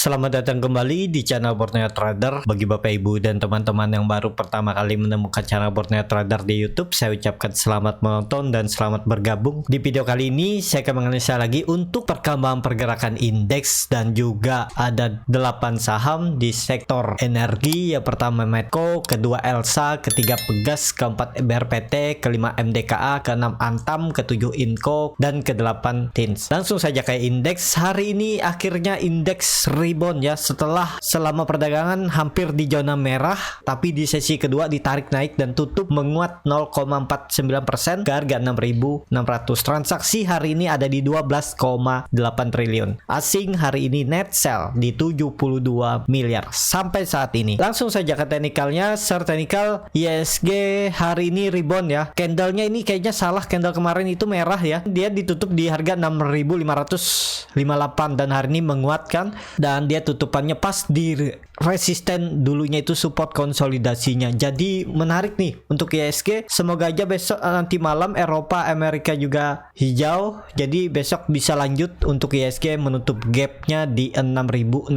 Selamat datang kembali di channel Borneo Trader. Bagi Bapak Ibu dan teman-teman yang baru pertama kali menemukan channel Borneo Trader di YouTube, saya ucapkan selamat menonton dan selamat bergabung. Di video kali ini saya akan menganalisa lagi untuk perkembangan pergerakan indeks dan juga ada 8 saham di sektor energi. Yang pertama Medco, kedua Elsa, ketiga Pegas, keempat BRPT, kelima MDKA, keenam Antam, ketujuh Inco, dan kedelapan Tins. Langsung saja ke indeks. Hari ini akhirnya indeks rebound ya, setelah selama perdagangan hampir di zona merah, tapi di sesi kedua ditarik naik dan tutup menguat 0,49% ke harga 6.600. Transaksi hari ini ada di 12,8 triliun. Asing hari ini net sell di 72 miliar sampai saat ini. Langsung saja ke teknikalnya. Secara teknikal ISG hari ini rebound ya. Candlenya ini kayaknya salah, candle kemarin itu merah ya. Dia ditutup di harga 6.558 dan hari ini menguatkan, dan dia tutupannya pas di resisten dulunya itu support konsolidasinya. Jadi menarik nih untuk ISG. Semoga aja besok nanti malam Eropa, Amerika juga hijau. Jadi besok bisa lanjut untuk ISG menutup gapnya di 6.650.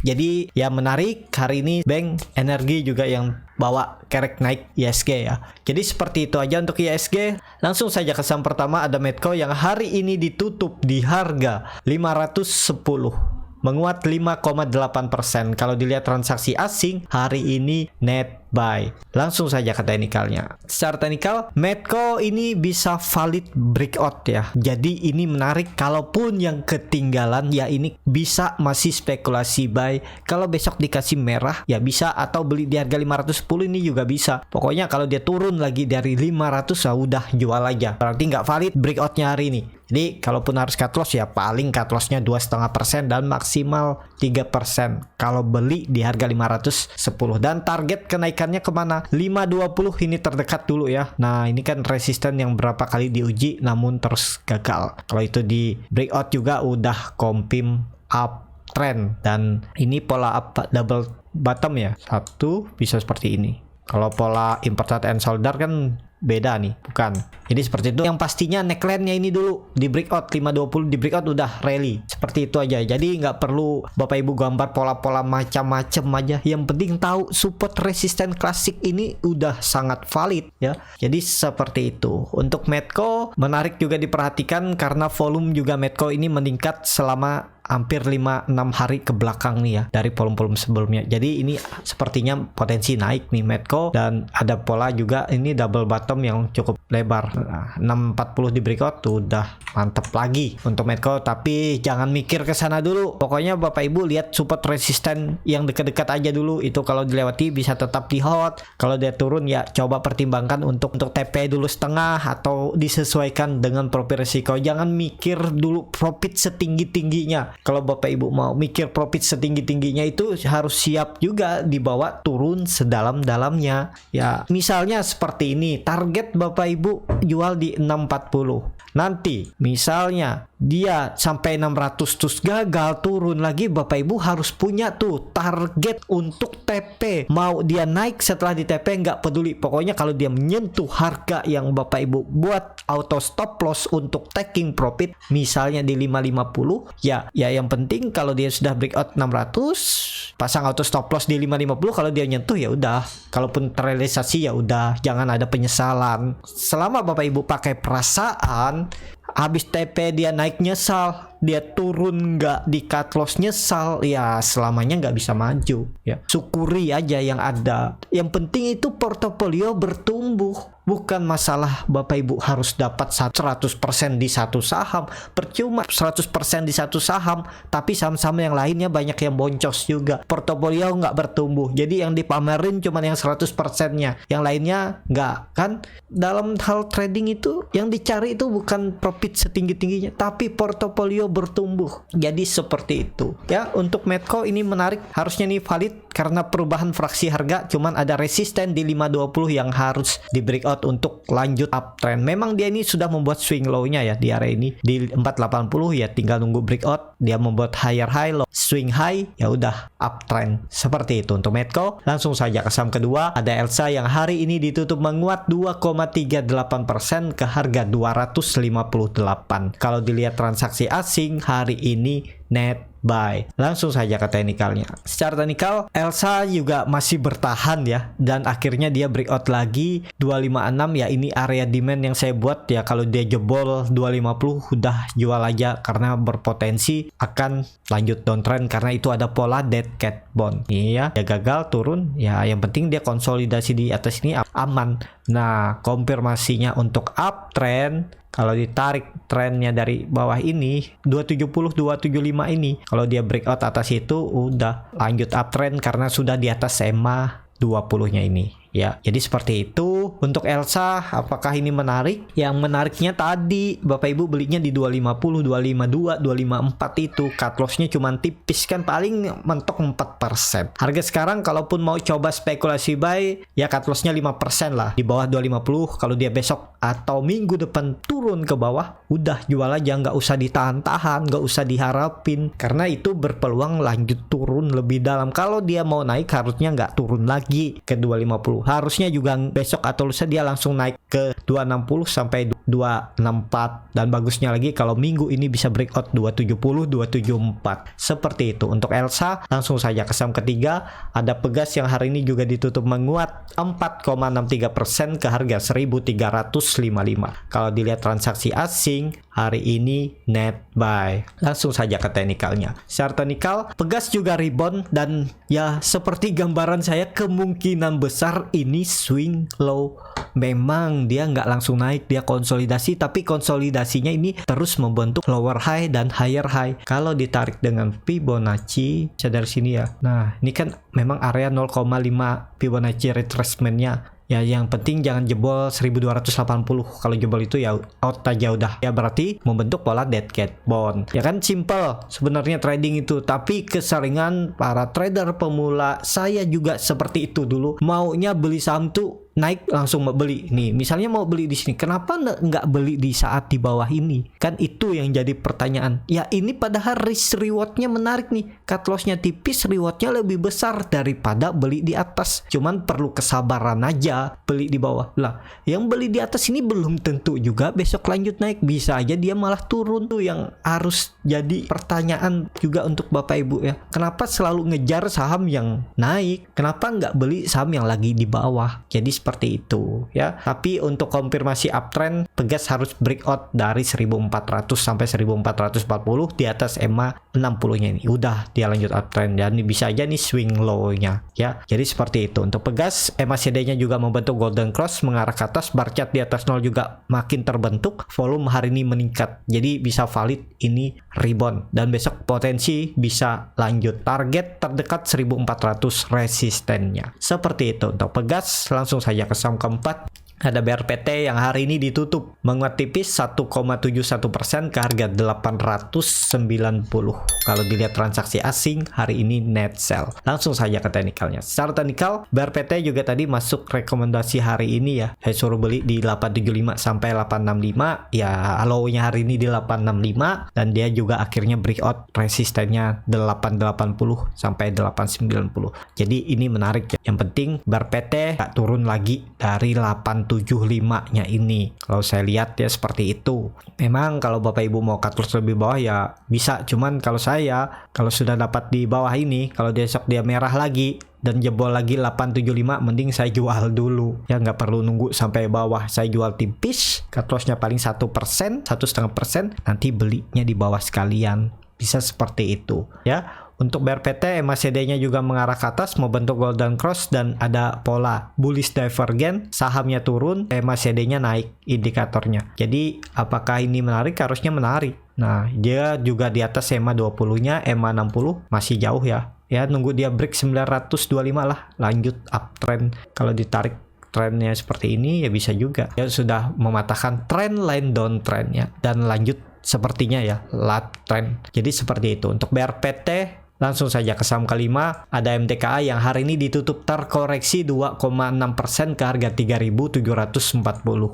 Jadi ya menarik hari ini. Bank energi juga yang bawa kerek naik ISG ya. Jadi seperti itu aja untuk ISG. Langsung saja ke saham pertama ada Medco yang hari ini ditutup di harga 510. Menguat 5,8%. Kalau dilihat transaksi asing hari ini net buy. Langsung saja ke teknikalnya. Secara teknikal Medco ini bisa valid breakout ya. Jadi ini menarik. Kalaupun yang ketinggalan ya ini bisa masih spekulasi buy. Kalau besok dikasih merah ya bisa, atau beli di harga 510 ini juga bisa. Pokoknya kalau dia turun lagi dari 500 ya udah jual aja. Berarti nggak valid breakoutnya hari ini. Jadi kalaupun harus cut loss ya paling cut lossnya 2,5% dan maksimal 3% kalau beli di harga 510. Dan target kenaikannya kemana? 520 ini terdekat dulu ya. Nah ini kan resisten yang berapa kali diuji namun terus gagal. Kalau itu di breakout juga udah confirm uptrend, dan ini pola up double bottom ya. Satu bisa seperti ini. Kalau pola imported and solder kan beda nih, bukan. Jadi seperti itu. Yang pastinya neckline-nya ini dulu di breakout 520, di breakout udah rally. Seperti itu aja. Jadi nggak perlu Bapak Ibu gambar pola-pola macam-macam aja. Yang penting tahu support resisten klasik ini udah sangat valid ya. Jadi seperti itu. Untuk Medco menarik juga diperhatikan karena volume juga Medco ini meningkat selama hampir 5-6 hari ke belakang nih ya dari volume-volume sebelumnya. Jadi ini sepertinya potensi naik nih Medco, dan ada pola juga ini double bottom yang cukup lebar. Nah, 640 di breakout tuh udah mantep lagi untuk Medco, tapi jangan mikir ke sana dulu. Pokoknya Bapak Ibu lihat support resisten yang dekat-dekat aja dulu. Itu kalau dilewati bisa tetap di hold. Kalau dia turun ya coba pertimbangkan untuk TP dulu setengah atau disesuaikan dengan profil risiko. Jangan mikir dulu profit setinggi-tingginya. Kalau Bapak Ibu mau mikir profit setinggi-tingginya itu harus siap juga dibawa turun sedalam-dalamnya. Ya, misalnya seperti ini, target Bapak Ibu jual di 640. Nanti misalnya dia sampai 600 terus gagal turun lagi, Bapak Ibu harus punya tuh target untuk TP. Mau dia naik setelah di TP nggak peduli. Pokoknya kalau dia menyentuh harga yang Bapak Ibu buat auto stop loss untuk taking profit misalnya di 550 ya yang penting kalau dia sudah breakout 600 pasang auto stop loss di 550. Kalau dia nyentuh ya udah, kalaupun terrealisasi ya udah, jangan ada penyesalan. Selama Bapak Ibu pakai perasaan, habis TP dia naik nyesal, dia turun nggak di cut loss nyesal, ya selamanya nggak bisa maju ya. Syukuri aja yang ada. Yang penting itu portofolio bertumbuh. Bukan masalah Bapak Ibu harus dapat 100% di satu saham. Percuma 100% di satu saham, tapi saham-saham yang lainnya banyak yang boncos juga. Portofolio nggak bertumbuh. Jadi yang dipamerin cuma yang 100%-nya. Yang lainnya nggak kan. Dalam hal trading itu yang dicari itu bukan profit setinggi-tingginya, tapi portofolio bertumbuh. Jadi seperti itu. Ya, untuk Medco ini menarik. Harusnya nih valid karena perubahan fraksi harga, cuman ada resisten di 520 yang harus di breakout untuk lanjut uptrend. Memang dia ini sudah membuat swing low-nya ya di area ini di 480 ya, tinggal nunggu breakout. Dia membuat higher high low, swing high, ya udah uptrend. Seperti itu untuk Medco. Langsung saja ke saham kedua ada Elsa yang hari ini ditutup menguat 2,38% ke harga 258. Kalau dilihat transaksi asing hari ini net buy. Langsung saja ke teknikalnya. Secara teknikal Elsa juga masih bertahan ya, dan akhirnya dia breakout lagi 256 ya. Ini area demand yang saya buat ya. Kalau dia jebol 250 udah jual aja, karena berpotensi akan lanjut downtrend karena itu ada pola dead cat bond. Iya, dia gagal turun ya, yang penting dia konsolidasi di atas ini aman. Nah, konfirmasinya untuk uptrend, kalau ditarik trennya dari bawah ini 270 275 ini, kalau dia breakout atas itu udah lanjut uptrend karena sudah di atas EMA 20-nya ini ya. Jadi seperti itu untuk Elsa. Apakah ini menarik? Yang menariknya tadi Bapak Ibu belinya di 250, 252, 254 itu cut loss-nya cuman tipis kan, paling mentok 4%. Harga sekarang kalaupun mau coba spekulasi buy ya cut loss-nya 5% lah di bawah 250. Kalau dia besok atau minggu depan turun ke bawah, udah jual aja, nggak usah ditahan-tahan, nggak usah diharapin, karena itu berpeluang lanjut turun lebih dalam. Kalau dia mau naik harusnya nggak turun lagi ke 250, harusnya juga besok atau lusa dia langsung naik ke 260 sampai 264, dan bagusnya lagi kalau minggu ini bisa breakout 270 274. Seperti itu untuk Elsa. Langsung saja ke saham ketiga, ada Pegas yang hari ini juga ditutup menguat 4,63% ke harga 1355. Kalau dilihat transaksi asing hari ini net buy. Langsung saja ke teknikalnya. Secara teknikal Pegas juga rebound, dan ya seperti gambaran saya kemungkinan besar ini swing low. Memang dia nggak langsung naik, dia konsolidasi, tapi konsolidasinya ini terus membentuk lower high dan higher high. Kalau ditarik dengan Fibonacci, bisa dari sini ya. Nah, ini kan memang area 0,5 Fibonacci retracement-nya. Ya, yang penting jangan jebol 1280. Kalau jebol itu ya out aja udah. Ya berarti membentuk pola dead cat bond. Ya kan simple sebenarnya trading itu, tapi keseringan para trader pemula, saya juga seperti itu dulu. Maunya beli saham tuh naik langsung mau beli. Nih, misalnya mau beli di sini, kenapa nggak beli di saat di bawah ini? Kan itu yang jadi pertanyaan. Ya ini padahal risk rewardnya menarik nih. Cut loss-nya tipis, rewardnya lebih besar daripada beli di atas. Cuman perlu kesabaran aja beli di bawah. Lah, yang beli di atas ini belum tentu juga besok lanjut naik. Bisa aja dia malah turun. Tuh yang harus jadi pertanyaan juga untuk Bapak Ibu ya. Kenapa selalu ngejar saham yang naik? Kenapa nggak beli saham yang lagi di bawah? Jadi seperti itu ya. Tapi untuk konfirmasi uptrend, Pegas harus breakout dari 1400 sampai 1440 di atas EMA 60-nya ini. Udah dia lanjut uptrend, dan bisa aja nih swing low-nya ya. Jadi seperti itu untuk Pegas. EMA CD-nya juga membentuk golden cross mengarah ke atas, bar chart di atas 0 juga makin terbentuk, volume hari ini meningkat. Jadi bisa valid ini rebound, dan besok potensi bisa lanjut. Target terdekat 1400 resistennya. Seperti itu untuk Pegas. Langsung saja ke saham keempat, ada BRPT yang hari ini ditutup menguat tipis 1,71% ke harga 890. Kalau dilihat transaksi asing hari ini net sell. Langsung saja ke teknikalnya. Secara teknikal BRPT juga tadi masuk rekomendasi hari ini ya. Saya suruh beli di 875 sampai 865. Ya low-nya hari ini di 865, dan dia juga akhirnya breakout resistennya 880 sampai 890. Jadi ini menarik ya. Yang penting BRPT gak turun lagi dari 875-nya ini. Kalau saya lihat ya seperti itu. Memang kalau Bapak Ibu mau cut loss lebih bawah ya bisa. Cuman kalau saya, kalau sudah dapat di bawah ini, kalau besok dia merah lagi dan jebol lagi 875, mending saya jual dulu. Ya nggak perlu nunggu sampai bawah. Saya jual tipis, cut loss-nya paling 1%, 1,5%, nanti belinya di bawah sekalian. Bisa seperti itu ya. Untuk BRPT, MACD-nya juga mengarah ke atas, membentuk golden cross, dan ada pola bullish divergent. Sahamnya turun, MACD-nya naik indikatornya. Jadi apakah ini menarik? Harusnya menarik. Nah, dia juga di atas EMA 20-nya, EMA 60 masih jauh ya. Ya, nunggu dia break 925 lah, lanjut uptrend. Kalau ditarik trennya seperti ini ya bisa juga. Dia sudah mematahkan trend line downtrendnya, dan lanjut sepertinya ya lat trend. Jadi seperti itu untuk BRPT. Langsung saja ke saham kelima, ada MTKA yang hari ini ditutup terkoreksi 2,6% ke harga 3.740.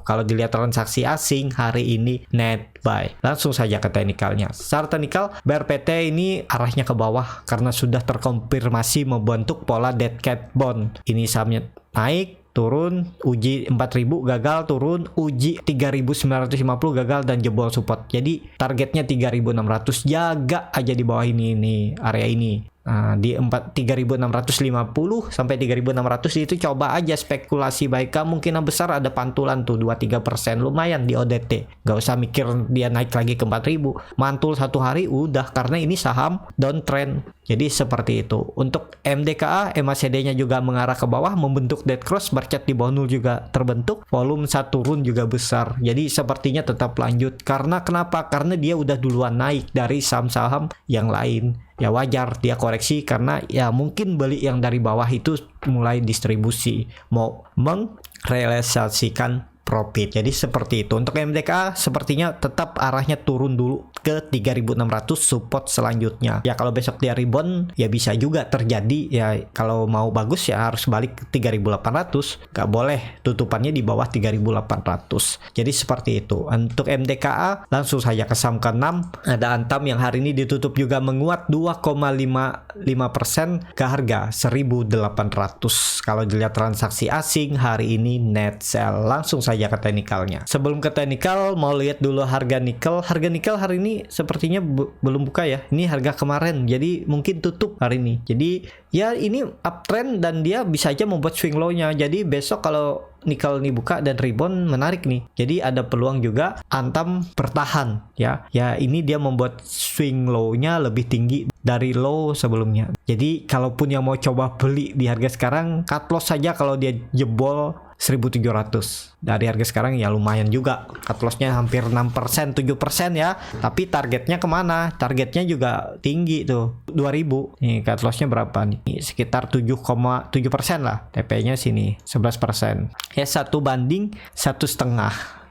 Kalau dilihat transaksi asing hari ini net buy. Langsung saja ke teknikalnya. Secara teknikal, BRPT ini arahnya ke bawah karena sudah terkonfirmasi membentuk pola dead cat bond. Ini sahamnya naik, turun, uji 4000 gagal, turun, uji 3950 gagal dan jebol support. Jadi targetnya 3600, jaga aja di bawah ini area ini. Nah, di 3650 sampai 3600 itu coba aja spekulasi baik. Kemungkinan besar ada pantulan tuh 2-3%, lumayan di ODT. Gak usah mikir dia naik lagi ke 4000, mantul satu hari udah, karena ini saham downtrend. Jadi seperti itu. Untuk MDKA, MACD-nya juga mengarah ke bawah, membentuk dead cross, bercat di bawah 0 juga terbentuk, volume turun juga besar. Jadi sepertinya tetap lanjut. Karena kenapa? Karena dia udah duluan naik dari saham-saham yang lain. Ya wajar dia koreksi, karena ya mungkin beli yang dari bawah itu mulai distribusi, mau merealisasikan profit. Jadi seperti itu. Untuk MDK sepertinya tetap arahnya turun dulu ke 3600 support selanjutnya. Ya kalau besok dia rebound ya bisa juga terjadi, ya kalau mau bagus ya harus balik ke 3800. Gak boleh tutupannya di bawah 3800. Jadi seperti itu. Untuk MDKA langsung saja ke saham ke-6. Ada Antam yang hari ini ditutup juga menguat 2,55% ke harga 1800. Kalau dilihat transaksi asing hari ini net sell. Langsung saja ke teknikalnya. Sebelum ke teknikal, mau lihat dulu harga nikel. Harga nikel hari ini sepertinya belum buka ya. Ini harga kemarin, jadi mungkin tutup hari ini. Jadi ya ini uptrend dan dia bisa aja membuat swing low-nya. Jadi besok kalau nikel ini buka dan rebound, menarik nih. Jadi ada peluang juga Antam bertahan ya. Ya ini dia membuat swing low-nya lebih tinggi dari low sebelumnya. Jadi kalaupun yang mau coba beli di harga sekarang, cut loss saja kalau dia jebol 1700. Dari harga sekarang ya lumayan juga. Cut loss-nya hampir 6%, 7% ya. Tapi targetnya kemana? Targetnya juga tinggi tuh, 2000. Nih cut loss-nya berapa nih? Sekitar 7,7% lah. TP-nya sini 11%. Ya 1/1,5.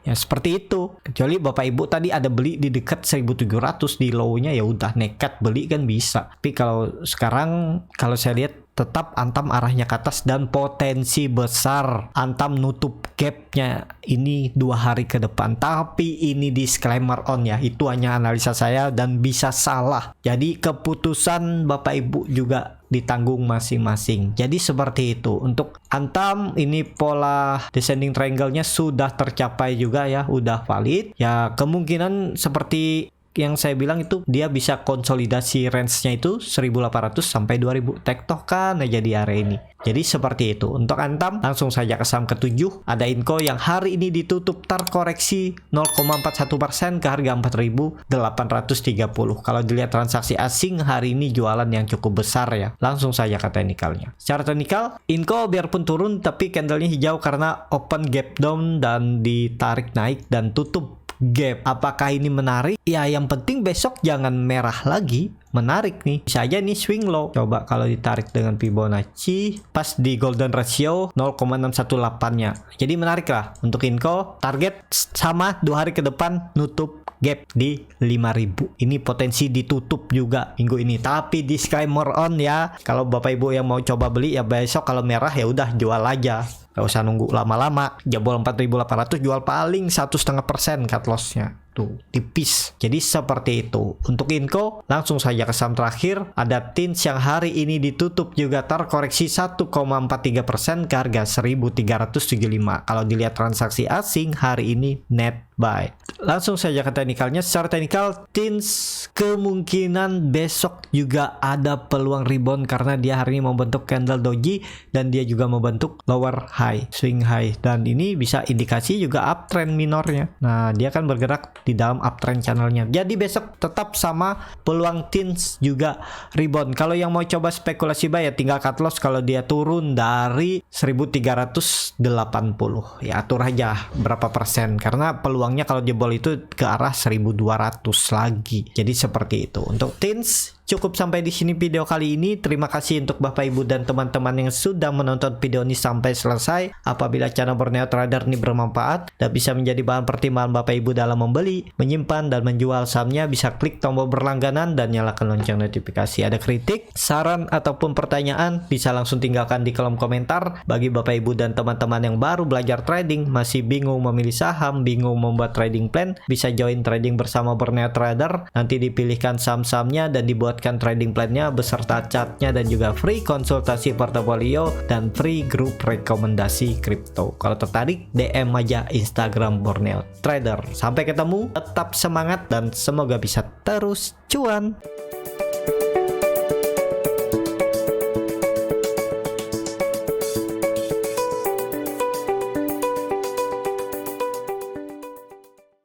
Ya seperti itu. Kecuali Bapak Ibu tadi ada beli di dekat 1700 di low-nya, ya udah nekat beli kan bisa. Tapi kalau sekarang kalau saya lihat tetap Antam arahnya ke atas dan potensi besar Antam nutup gapnya ini 2 hari ke depan. Tapi ini disclaimer on ya, itu hanya analisa saya dan bisa salah. Jadi keputusan Bapak Ibu juga ditanggung masing-masing. Jadi seperti itu. Untuk Antam ini pola descending triangle-nya sudah tercapai juga ya, udah valid. Ya kemungkinan seperti yang saya bilang itu dia bisa konsolidasi range-nya itu 1800 sampai 2000, tektokan aja di area ini. Jadi seperti itu. Untuk Antam langsung saja ke saham ke-7. Ada Inco yang hari ini ditutup terkoreksi 0,41% ke harga 4830. Kalau dilihat transaksi asing hari ini jualan yang cukup besar ya. Langsung saja ke teknikalnya. Secara teknikal Inco biarpun turun tapi candlenya hijau karena open gap down dan ditarik naik dan tutup gap. Apakah ini menarik? Ya yang penting besok jangan merah lagi. Menarik nih, bisa aja nih swing low. Coba kalau ditarik dengan Fibonacci pas di golden ratio 0,618 nya. Jadi menarik lah. Untuk Inco target sama 2 hari ke depan nutup gap di 5000. Ini potensi ditutup juga minggu ini. Tapi disclaimer on ya, kalau Bapak Ibu yang mau coba beli ya besok kalau merah ya udah jual aja. Gak usah nunggu lama-lama. Jebol 4800 jual paling 1,5% cut loss-nya. Tuh, tipis. Jadi seperti itu. Untuk Inco, langsung saja ke saham terakhir. Ada Tins yang hari ini ditutup juga terkoreksi 1,43% ke harga 1375. Kalau dilihat transaksi asing hari ini net buy. Langsung saja ke teknikalnya. Secara teknikal, Tins kemungkinan besok juga ada peluang rebound karena dia hari ini membentuk candle doji dan dia juga membentuk lower high, swing high, dan ini bisa indikasi juga uptrend minornya. Nah, dia kan bergerak di dalam uptrend channelnya. Jadi besok tetap sama peluang Tins juga rebound. Kalau yang mau coba spekulasi buy ya tinggal cut loss kalau dia turun dari 1380. Ya atur aja berapa persen karena peluangnya kalau jebol itu ke arah 1200 lagi. Jadi seperti itu. Untuk Tins cukup sampai di sini video kali ini. Terima kasih untuk Bapak Ibu dan teman-teman yang sudah menonton video ini sampai selesai. Apabila channel Borneo Trader ini bermanfaat dan bisa menjadi bahan pertimbangan Bapak Ibu dalam membeli, menyimpan dan menjual sahamnya, bisa klik tombol berlangganan dan nyalakan lonceng notifikasi. Ada kritik, saran ataupun pertanyaan bisa langsung tinggalkan di kolom komentar. Bagi Bapak Ibu dan teman-teman yang baru belajar trading, masih bingung memilih saham, bingung membuat trading plan, bisa join trading bersama Borneo Trader. Nanti dipilihkan saham-sahamnya dan dibuat mendapatkan trading plan-nya beserta chartnya dan juga free konsultasi portofolio dan free grup rekomendasi kripto. Kalau tertarik DM aja Instagram Borneo Trader. Sampai ketemu, tetap semangat dan semoga bisa terus cuan.